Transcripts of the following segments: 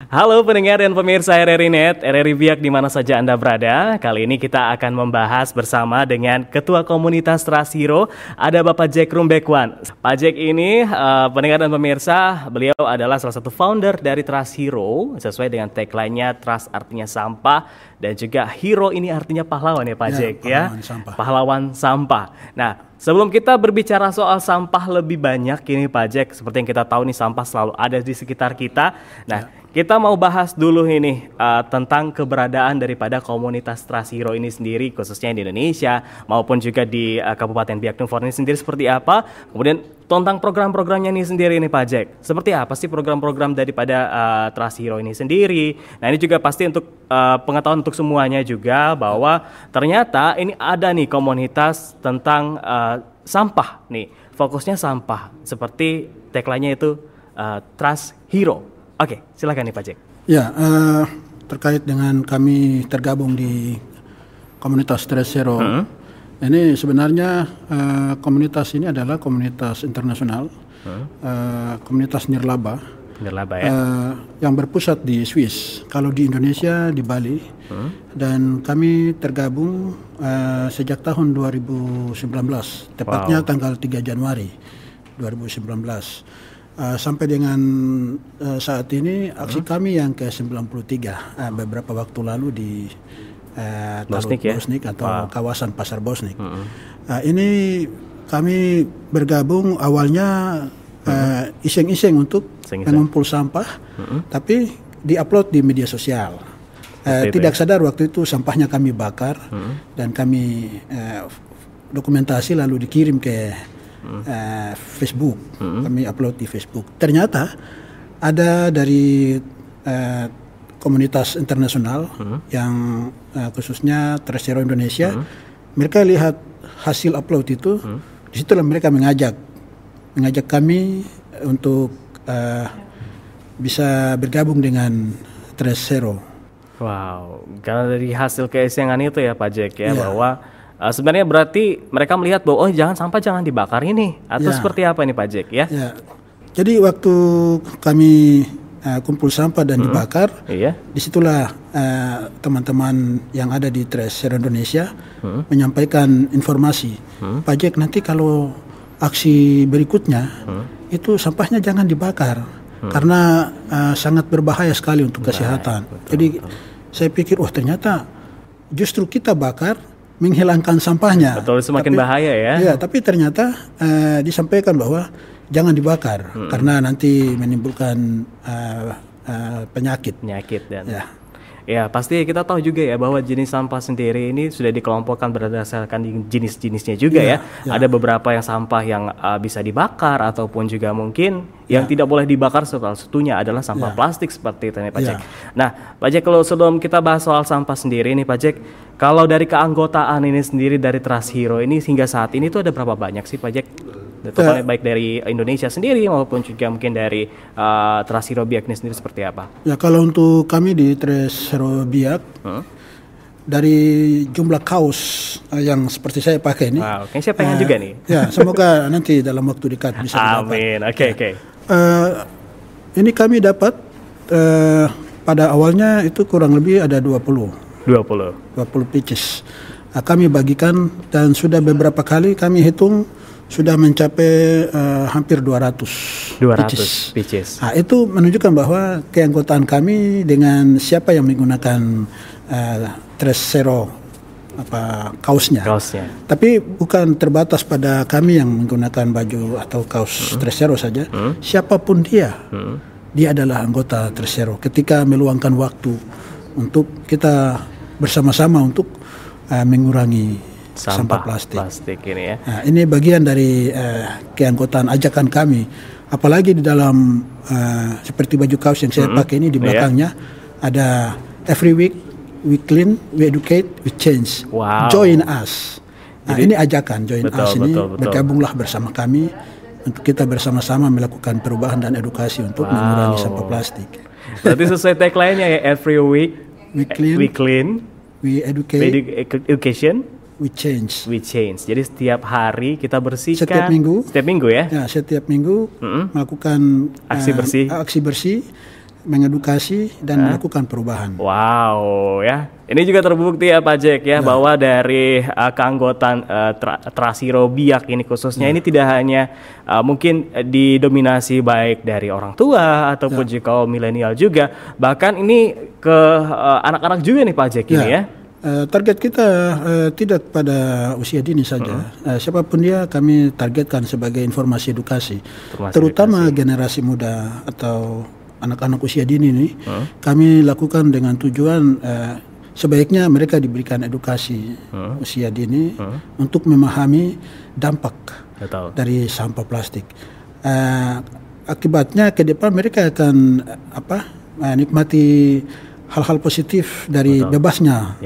Halo pendengar dan pemirsa RRI Net, RRI Biak di mana saja Anda berada. Kali ini kita akan membahas bersama dengan Ketua Komunitas Trust Hero, ada Bapak Jack Rumbekwan. Pak Jack ini, pendengar dan pemirsa, beliau adalah salah satu founder dari Trust Hero, sesuai dengan tagline-nya Trust artinya sampah, dan juga hero ini artinya pahlawan ya Pak Jack ya. Pahlawan sampah. Nah, sebelum kita berbicara soal sampah lebih banyak ini Pak Jack, seperti yang kita tahu nih sampah selalu ada di sekitar kita. Nah, kita mau bahas dulu ini tentang keberadaan daripada komunitas Trust Hero ini sendiri, khususnya di Indonesia maupun juga di Kabupaten Biak Numfor ini sendiri seperti apa. Kemudian tentang program-programnya ini sendiri nih Pak Jack. Seperti apa sih program-program daripada Trust Hero ini sendiri? Nah, ini juga pasti untuk pengetahuan untuk semuanya juga bahwa ternyata ini ada nih komunitas tentang sampah nih. Fokusnya sampah seperti tagline-nya itu Trust Hero. Oke, silakan nih Pak Jack. Ya, terkait dengan kami tergabung di komunitas Trust Hero. Ini sebenarnya komunitas ini adalah komunitas internasional, komunitas nirlaba. Nirlaba ya. Yang berpusat di Swiss. Kalau di Indonesia di Bali. Dan kami tergabung sejak tahun 2019, tepatnya tanggal 3 Januari 2019. Sampai dengan saat ini aksi kami yang ke-93 beberapa waktu lalu di Bosnik atau kawasan Pasar Bosnik. Ini kami bergabung awalnya iseng-iseng untuk mengumpul sampah, tapi diupload di media sosial. Tidak sadar waktu itu sampahnya kami bakar dan kami dokumentasi lalu dikirim ke Facebook. Kami upload di Facebook. Ternyata ada dari komunitas internasional yang khususnya Trust Hero Indonesia. Mereka lihat hasil upload itu, disitulah mereka mengajak kami untuk bisa bergabung dengan Trust Hero. Wow, karena dari hasil keisengan itu ya Pak Jack ya, bahwa sebenarnya berarti mereka melihat bahwa jangan dibakar ini atau seperti apa ini Pak Jack ya? Jadi waktu kami kumpul sampah dan dibakar, disitulah teman-teman yang ada di Trust Hero Indonesia menyampaikan informasi, Pak Jack nanti kalau aksi berikutnya itu sampahnya jangan dibakar karena sangat berbahaya sekali untuk kesehatan. Jadi saya pikir, ternyata justru kita bakar menghilangkan sampahnya. Betul, semakin bahaya ya. Iya, tapi ternyata disampaikan bahwa jangan dibakar karena nanti menimbulkan penyakit dan ya pasti kita tahu juga ya bahwa jenis sampah sendiri ini sudah dikelompokkan berdasarkan jenis-jenisnya juga ya. Ada beberapa yang sampah yang bisa dibakar ataupun juga mungkin yang tidak boleh dibakar, salah satunya adalah sampah plastik seperti itu nih Pak Jack. Nah Pak Jack, kalau sebelum kita bahas soal sampah sendiri nih Pak Jack, kalau dari keanggotaan ini sendiri dari Trust Hero ini hingga saat ini tuh ada berapa banyak sih Pak Jack? Totalnya baik dari Indonesia sendiri maupun juga mungkin dari Trust Hero Biak ini sendiri seperti apa? Ya, kalau untuk kami di Trust Hero Biak, dari jumlah kaos yang seperti saya pakai ini, kayaknya saya pengen juga nih. Ya, semoga nanti dalam waktu dekat bisa didapat. Amin. Oke. Ini kami dapat pada awalnya itu kurang lebih ada 20 pieces. Kami bagikan dan sudah beberapa kali kami hitung sudah mencapai hampir 200 pieces. Itu menunjukkan bahwa keanggotaan kami dengan siapa yang menggunakan Trust Hero kaosnya. Tapi bukan terbatas pada kami yang menggunakan baju atau kaos Trust Hero saja. Siapapun dia adalah anggota Trust Hero. Ketika meluangkan waktu untuk kita bersama-sama untuk mengurangi sampah plastik ini ya. Nah, ini bagian dari keanggotaan ajakan kami. Apalagi di dalam seperti baju kaos yang saya pakai ini di belakangnya ada every week we clean, we educate, we change. Join us. Nah, ini ajakan join us ini bergabunglah bersama kami untuk kita bersama-sama melakukan perubahan dan edukasi untuk mengurangi sampah plastik. Berarti sesuai tagline-nya ya, every week we clean, we educate, education, we change. Jadi setiap hari kita bersihkan. Setiap minggu ya? Ya, setiap minggu melakukan aksi bersih. mengedukasi dan melakukan perubahan. Wow, ya. Ini juga terbukti ya Pak Jack ya, bahwa dari keanggotaan Trasiro Biak ini khususnya ini tidak hanya mungkin didominasi baik dari orang tua ataupun juga kaum milenial juga, bahkan ini ke anak-anak juga nih Pak Jack ini ya. Target kita tidak pada usia dini saja. Siapapun dia kami targetkan sebagai informasi edukasi. Terutama generasi muda atau anak-anak usia dini ini kami lakukan dengan tujuan sebaiknya mereka diberikan edukasi usia dini untuk memahami dampak dari sampah plastik. Akibatnya ke depan mereka akan nikmati hal-hal positif dari bebasnya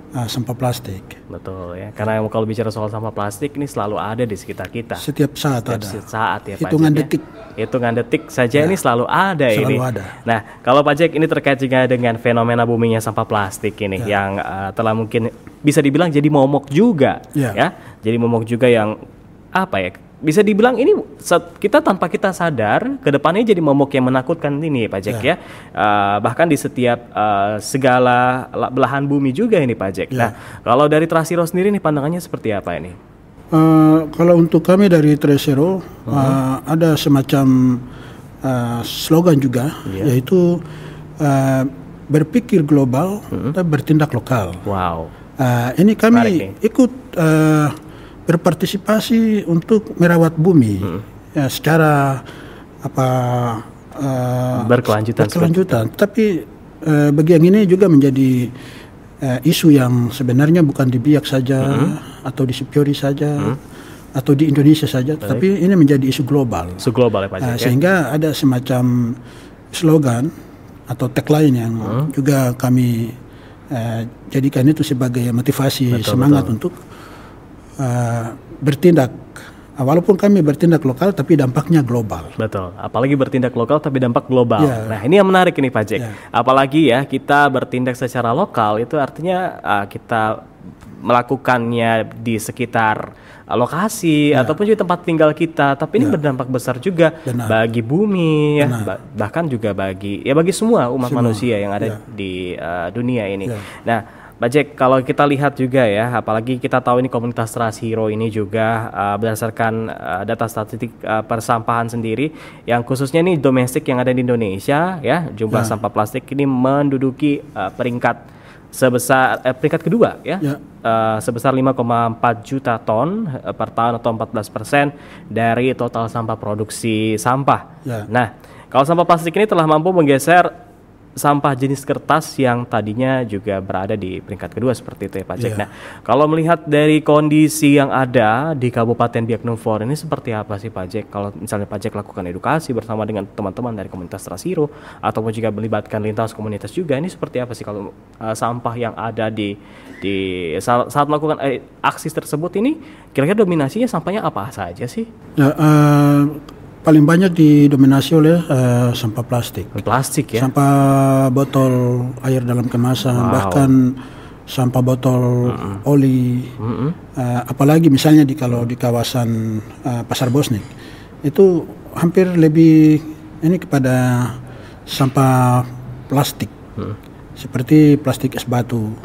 sampah plastik. Betul ya, karena kalau bicara soal sampah plastik ini selalu ada di sekitar kita. Setiap saat ada. Setiap saat ya Pak Hitungan Jack, detik. Ya? Hitungan detik saja ini selalu ada selalu ini. Ada. Nah, kalau Pak Jack ini terkait juga dengan fenomena boomingnya sampah plastik ini yang telah mungkin bisa dibilang jadi momok juga ya. Jadi momok juga yang apa ya? Bisa dibilang ini kita tanpa kita sadar ke depannya jadi momok yang menakutkan ini Pak Jack ya. Bahkan di setiap segala belahan bumi juga ini Pak Jack. Nah, kalau dari Trasiro sendiri nih pandangannya seperti apa ini? Kalau untuk kami dari Trasiro ada semacam slogan juga yaitu berpikir global tapi bertindak lokal. Wow. Ini kami ikut berpartisipasi untuk merawat bumi secara berkelanjutan. Tapi bagi yang ini juga menjadi isu yang sebenarnya bukan di Biak saja atau di Sipiori saja atau di Indonesia saja, tapi ini menjadi isu global. Isu global ya Pak Jack. Sehingga ada semacam slogan atau tagline yang juga kami jadikan itu sebagai motivasi semangat untuk bertindak, walaupun kami bertindak lokal tapi dampaknya global. Betul, apalagi bertindak lokal tapi dampak global. Nah ini yang menarik ini Pak Jack. Apalagi ya kita bertindak secara lokal itu artinya kita melakukannya di sekitar lokasi ataupun juga tempat tinggal kita, tapi ini berdampak besar juga bagi bumi bahkan juga bagi semua umat manusia yang ada di dunia ini. Nah Pak Jack, kalau kita lihat juga ya, apalagi kita tahu ini komunitas Trasiro ini juga berdasarkan data statistik persampahan sendiri, yang khususnya ini domestik yang ada di Indonesia ya, jumlah sampah plastik ini menduduki peringkat peringkat kedua ya, sebesar 5,4 juta ton per tahun atau 14% dari total sampah produksi sampah. Nah, kalau sampah plastik ini telah mampu menggeser sampah jenis kertas yang tadinya juga berada di peringkat kedua seperti itu ya Pak Jack. Nah, kalau melihat dari kondisi yang ada di Kabupaten Biak Numfor ini seperti apa sih Pak Jack? Kalau misalnya Pak Jack lakukan edukasi bersama dengan teman-teman dari komunitas Trasiro ataupun juga melibatkan lintas komunitas juga, ini seperti apa sih kalau sampah yang ada di saat melakukan aksi tersebut ini, kira-kira dominasinya sampahnya apa saja sih? Paling banyak didominasi oleh sampah plastik. Plastik ya? Sampah botol air dalam kemasan, bahkan sampah botol oli. Apalagi misalnya kalau di kawasan Pasar Bosnik, itu hampir lebih ini kepada sampah plastik. Seperti plastik es batu,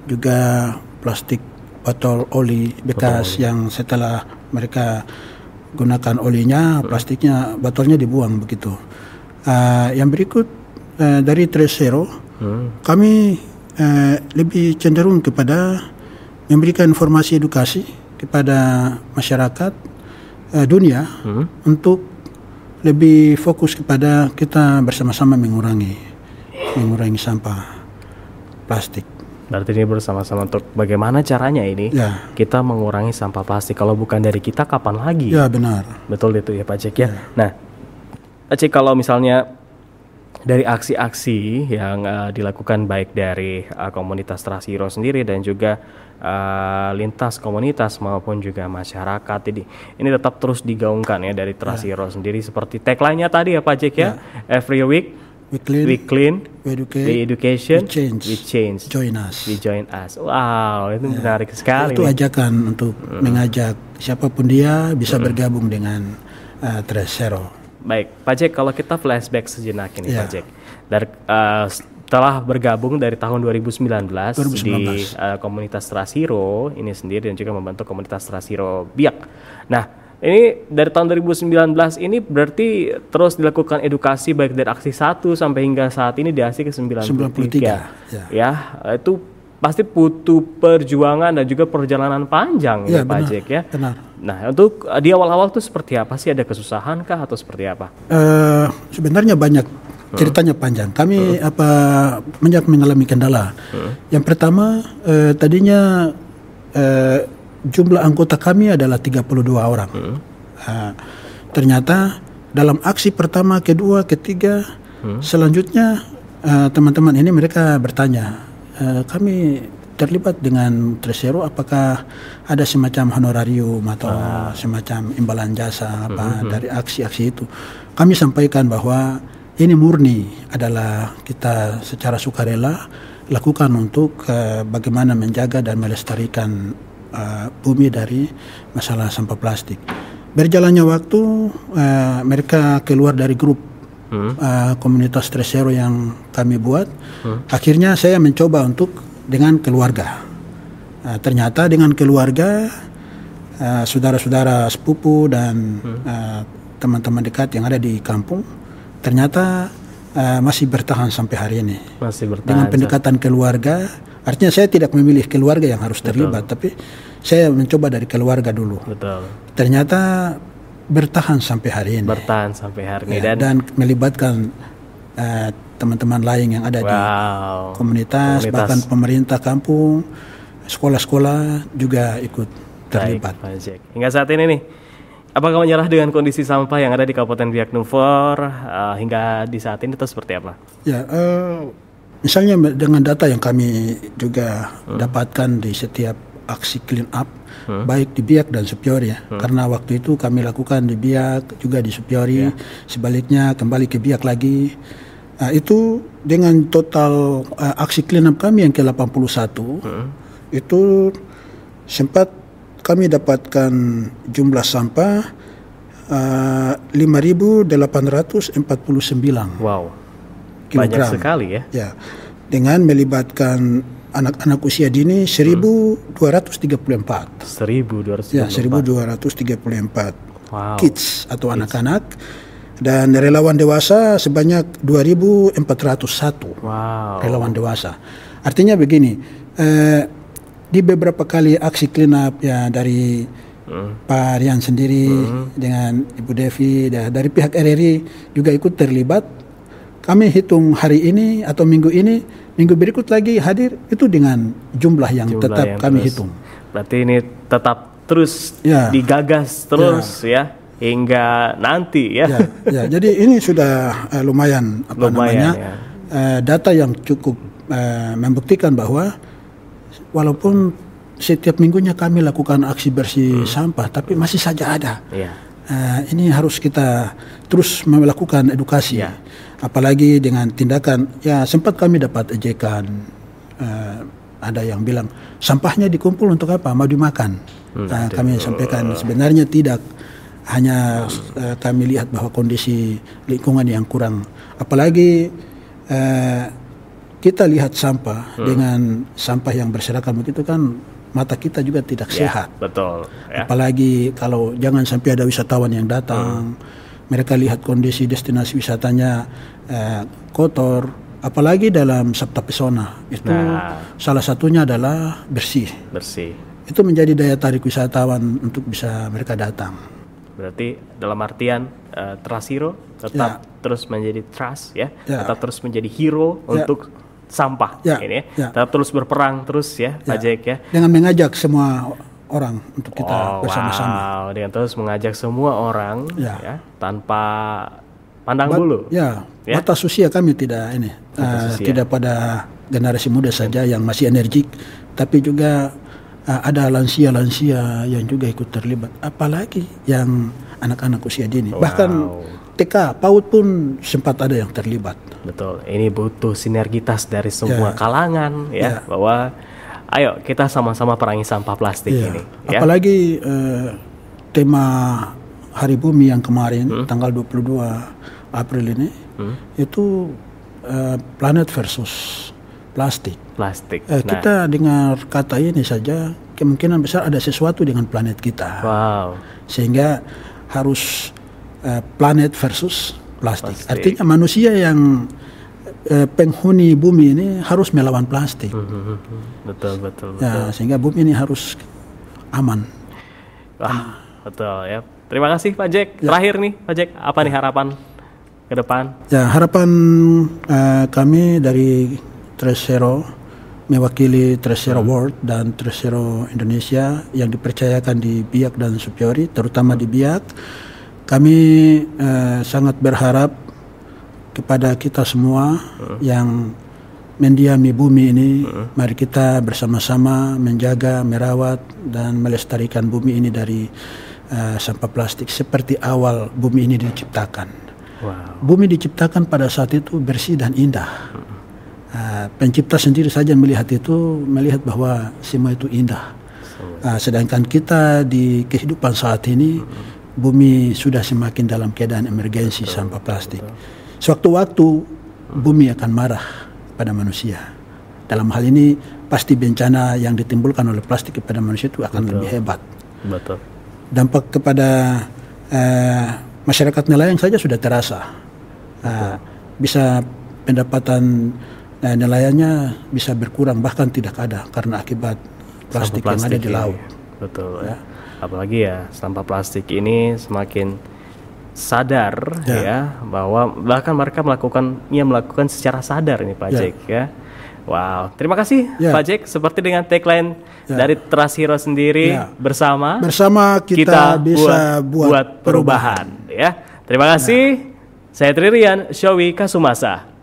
juga plastik botol oli bekas yang setelah mereka gunakan olinya, plastiknya, botolnya dibuang begitu. Yang berikut dari Trasiro, kami lebih cenderung kepada memberikan informasi edukasi kepada masyarakat dunia untuk lebih fokus kepada kita bersama-sama mengurangi sampah plastik. Berarti ini bersama-sama untuk bagaimana caranya ini kita mengurangi sampah plastik. Kalau bukan dari kita, kapan lagi? Ya benar. Betul itu ya Pak Jack ya. Nah Pak Jack, kalau misalnya dari aksi-aksi yang dilakukan baik dari komunitas Trasiro sendiri dan juga lintas komunitas maupun juga masyarakat, ini tetap terus digaungkan ya dari Trasiro sendiri, seperti tagline-nya tadi ya Pak Jack ya. Every week we clean, we education, we change, join us. We join us. Wow, itu menarik sekali. Itu ajakan untuk mengajak siapapun dia bisa bergabung dengan Trasiro. Baik, Pak Jack, kalau kita flashback sejenak ini Pak Jack. Telah bergabung dari tahun 2019 di komunitas Trashero ini sendiri dan juga membentuk komunitas Trashero Biak. Nah, ini dari tahun 2019 ini berarti terus dilakukan edukasi baik dari aksi 1 sampai hingga saat ini di aksi ke-93. Ya, itu pasti butuh perjuangan dan juga perjalanan panjang ya Pak Jack ya. Benar. Nah, untuk di awal-awal tuh seperti apa sih? Ada kesusahan kah atau seperti apa? Sebenarnya banyak. Ceritanya panjang. Kami mengalami kendala. Yang pertama, tadinya jumlah anggota kami adalah 32 orang. Ternyata dalam aksi pertama, kedua, ketiga, selanjutnya teman-teman ini mereka bertanya, kami terlibat dengan Trashero, apakah ada semacam honorarium atau semacam imbalan jasa dari aksi-aksi itu? Kami sampaikan bahwa ini murni adalah kita secara sukarela lakukan untuk bagaimana menjaga dan melestarikan bumi dari masalah sampah plastik. Berjalannya waktu, mereka keluar dari grup komunitas Trashero yang kami buat. Akhirnya saya mencoba untuk dengan keluarga. Ternyata dengan keluarga, saudara-saudara sepupu dan teman-teman dekat yang ada di kampung, ternyata masih bertahan sampai hari ini. Masih bertahan. Dengan pendekatan keluarga, artinya saya tidak memilih keluarga yang harus terlibat, tapi saya mencoba dari keluarga dulu. Betul. Ternyata bertahan sampai hari ini. Bertahan sampai hari ini dan melibatkan teman-teman lain yang ada di komunitas, bahkan pemerintah kampung, sekolah-sekolah juga ikut terlibat. Baik, Pak Jack. Hingga saat ini nih, apakah menyerah dengan kondisi sampah yang ada di Kabupaten Biak Numfor hingga di saat ini atau seperti apa? Ya, misalnya dengan data yang kami juga dapatkan di setiap aksi clean up, baik di Biak dan Supiori ya. Karena waktu itu kami lakukan di Biak, juga di Supiori, sebaliknya kembali ke Biak lagi. Itu dengan total aksi clean up kami yang ke-81, itu sempat kami dapatkan jumlah sampah 5.849 Wow, kilogram. Banyak sekali ya. Ya, dengan melibatkan anak-anak usia dini 1.234. 1.234. Ya, 1.234 kids atau anak-anak, dan relawan dewasa sebanyak 2.401 relawan dewasa. Artinya begini, di beberapa kali aksi clean up ya dari Pak Rian sendiri dengan Ibu Devi dari pihak RRI juga ikut terlibat. Kami hitung hari ini atau minggu ini, minggu berikut lagi hadir itu dengan jumlah yang tetap kami hitung. Berarti ini tetap terus digagas terus ya hingga nanti ya. Jadi ini sudah lumayan data yang cukup membuktikan bahwa walaupun setiap minggunya kami lakukan aksi bersih sampah, tapi masih saja ada. Ini harus kita terus melakukan edukasi. Apalagi dengan tindakan, sempat kami dapat ejekan. Ada yang bilang, sampahnya dikumpul untuk apa? Mau dimakan. Kami sampaikan sebenarnya tidak. Hanya kami lihat bahwa kondisi lingkungan yang kurang. Apalagi kita lihat sampah dengan sampah yang berserakan begitu kan, mata kita juga tidak sehat. Betul. Apalagi kalau jangan sampai ada wisatawan yang datang, mereka lihat kondisi destinasi wisatanya kotor. Apalagi dalam Sabta Pesona itu salah satunya adalah bersih. Itu menjadi daya tarik wisatawan untuk bisa mereka datang. Berarti dalam artian Trashero tetap terus menjadi trust tetap terus menjadi hero untuk sampah ini tetap terus berperang terus Pak Jack ya. Dengan mengajak semua orang untuk kita bersama-sama. Dengan terus mengajak semua orang tanpa pandang bulu. Batas usia kami tidak tidak pada generasi muda saja yang masih energik, tapi juga ada lansia-lansia yang juga ikut terlibat, apalagi yang anak-anak usia dini. Bahkan TK, PAUD pun sempat ada yang terlibat. Betul, ini butuh sinergitas dari semua kalangan bahwa ayo kita sama-sama perangi sampah plastik ini. Apalagi tema Hari Bumi yang kemarin tanggal 22 April ini itu planet versus plastik. Plastik. Kita dengar kata ini saja, kemungkinan besar ada sesuatu dengan planet kita. Wow. Sehingga harus planet versus plastik. Artinya manusia yang penghuni bumi ini harus melawan plastik. Betul. Ya, sehingga bumi ini harus aman. Wah, betul ya. Terima kasih Pak Jack. Terakhir nih Pak Jack, apa nih harapan ke depan? Ya, harapan kami dari Tresero mewakili Tresero World dan Tresero Indonesia yang dipercayakan di Biak dan Supiori, terutama di Biak. Kami sangat berharap kepada kita semua yang mendiami bumi ini, mari kita bersama-sama menjaga, merawat dan melestarikan bumi ini dari sampah plastik seperti awal bumi ini diciptakan. Wow. Bumi diciptakan pada saat itu bersih dan indah. Pencipta sendiri saja melihat bahwa semua itu indah. Sedangkan kita di kehidupan saat ini, bumi sudah semakin dalam keadaan emergensi sampah plastik. Sewaktu-waktu bumi akan marah pada manusia. Dalam hal ini pasti bencana yang ditimbulkan oleh plastik kepada manusia itu akan lebih hebat. Betul. Dampak kepada masyarakat nelayan saja sudah terasa. Bisa pendapatan nelayannya bisa berkurang, bahkan tidak ada karena akibat plastik yang ada di laut. Betul ya. Apalagi ya sampah plastik ini semakin sadar ya bahwa bahkan mereka melakukan secara sadar nih Pak Jack ya. Wow, terima kasih Pak Jack. Seperti dengan tagline dari Trashero sendiri, bersama kita bisa buat perubahan ya. Terima kasih. Saya Tririan Showi Kasumasa.